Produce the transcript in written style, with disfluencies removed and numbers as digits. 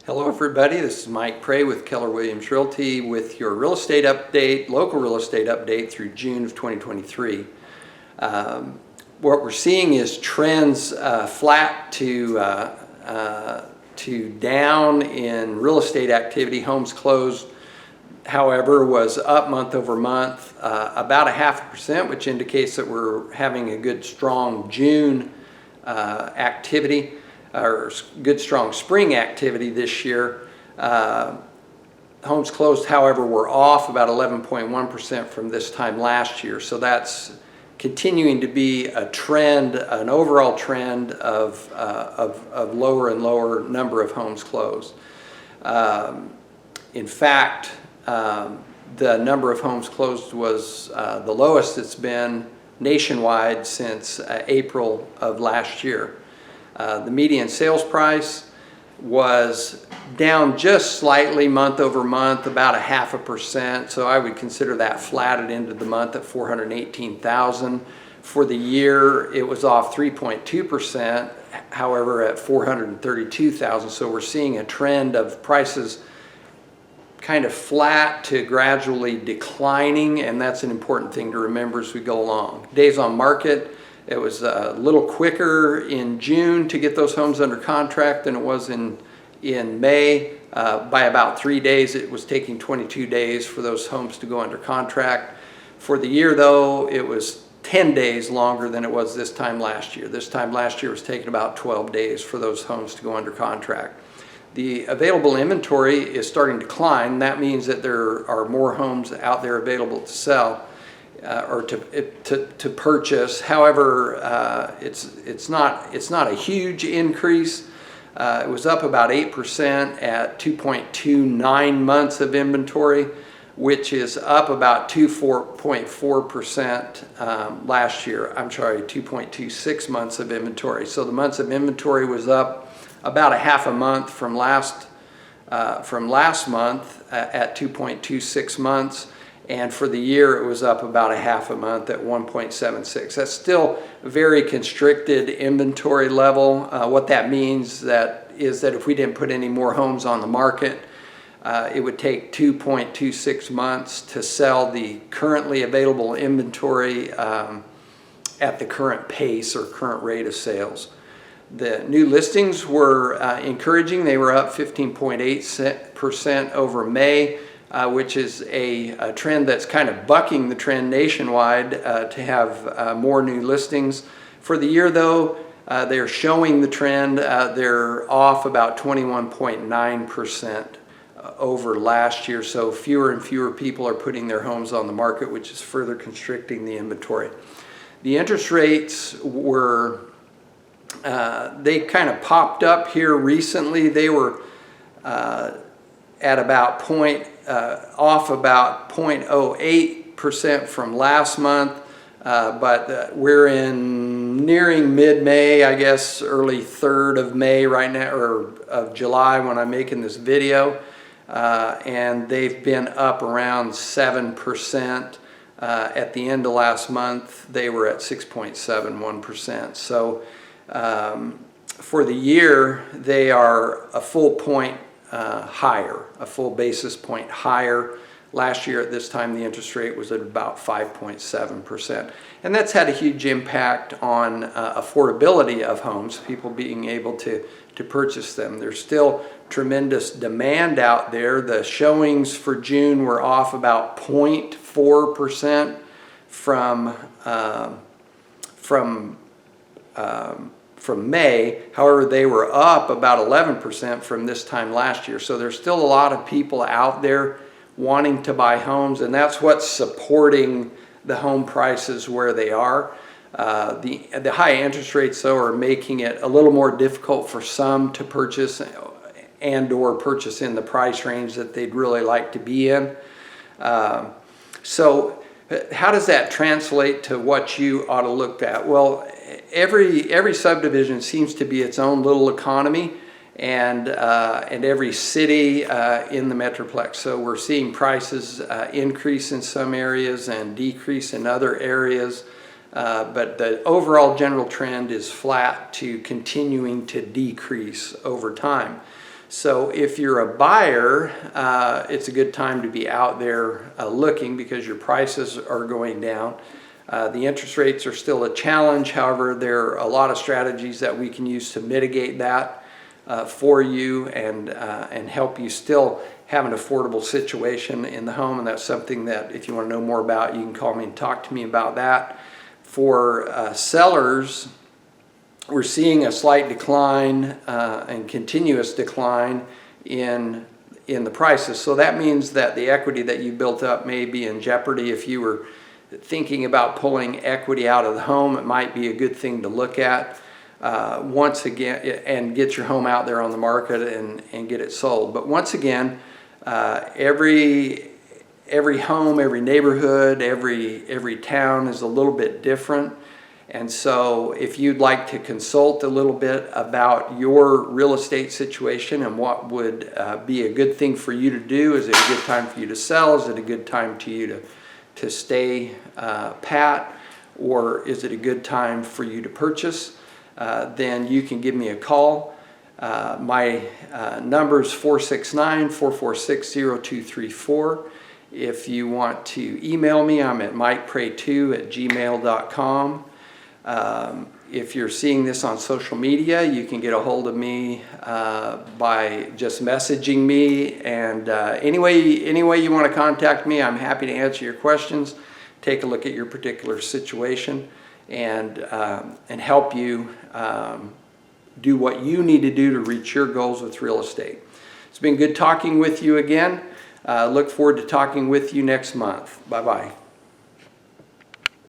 Hello everybody, this is Mike Prey with Keller Williams Realty with your real estate update, local real estate update through June of 2023. What we're seeing is trends flat to down in real estate activity. Homes closed, however, was up month over month, about 0.5%, which indicates that we're having a good strong June activity, or good strong spring activity this year. Homes closed, however, were off about 11.1% from this time last year. So that's continuing to be a trend, an overall trend of lower and lower number of homes closed. In fact, the number of homes closed was the lowest it's been nationwide since April of last year. The median sales price was down just slightly month over month, about 0.5%. So I would consider that flat at end of the month at $418,000. For the year, it was off 3.2%, however, at $432,000. So we're seeing a trend of prices kind of flat to gradually declining, and that's an important thing to remember as we go along. Days on market. It was a little quicker in June to get those homes under contract than it was in May. By about 3 days, it was taking 22 days for those homes to go under contract. For the year, though, it was 10 days longer than it was this time last year. This time last year was taking about 12 days for those homes to go under contract. The available inventory is starting to climb. That means that there are more homes out there available to sell. Or to purchase. However, it's not a huge increase. It was up about 8% at 2.29 months of inventory, which is up about 2.4% last year. I'm sorry, 2.26 months of inventory. So the months of inventory was up about 0.5 month from last month at 2.26 months. And for the year, it was up about 0.5 month at 1.76. That's still a very constricted inventory level. What that means is that if we didn't put any more homes on the market, it would take 2.26 months to sell the currently available inventory at the current pace or current rate of sales. The new listings were encouraging. They were up 15.8% over May. Which is a trend that's kind of bucking the trend nationwide to have more new listings. For the year, though, they're showing the trend. They're off about 21.9% over last year, so fewer and fewer people are putting their homes on the market, which is further constricting the inventory. The interest rates were, they kind of popped up here recently. They were at about off about 0.08% from last month, but we're nearing mid-May, I guess early 3rd of May right now, or of July when I'm making this video, and they've been up around 7%. At the end of last month, they were at 6.71%. So for the year, they are a full point higher, a full basis point higher. Last year at this time, the interest rate was at about 5.7%. And that's had a huge impact on affordability of homes, people being able to purchase them. There's still tremendous demand out there. The showings for June were off about 0.4% from May. However, they were up about 11% from this time last year. So there's still a lot of people out there wanting to buy homes, and that's what's supporting the home prices where they are. The high interest rates, though, are making it a little more difficult for some to purchase and/or purchase in the price range that they'd really like to be in. So how does that translate to what you ought to look at? Well, every subdivision seems to be its own little economy, and every city in the Metroplex. So we're seeing prices increase in some areas and decrease in other areas. But the overall general trend is flat to continuing to decrease over time. So if you're a buyer, it's a good time to be out there looking because your prices are going down. The interest rates are still a challenge. However, there are a lot of strategies that we can use to mitigate that for you and help you still have an affordable situation in the home. And that's something that if you want to know more about, you can call me and talk to me about that. For sellers, we're seeing a slight decline and continuous decline in the prices. So that means that the equity that you built up may be in jeopardy. If you were thinking about pulling equity out of the home, it might be a good thing to look at once again and get your home out there on the market and get it sold. But once again, every home, every neighborhood, every town is a little bit different. And so if you'd like to consult a little bit about your real estate situation and what would be a good thing for you to do, is it a good time for you to sell? Is it a good time to you to stay pat? Or is it a good time for you to purchase? Then you can give me a call. My number is 469-446-0234. If you want to email me, I'm at mikepray2@gmail.com. If you're seeing this on social media, you can get a hold of me by just messaging me. And any way you want to contact me, I'm happy to answer your questions, take a look at your particular situation, and help you do what you need to do to reach your goals with real estate. It's been good talking with you again. Look forward to talking with you next month. Bye-bye.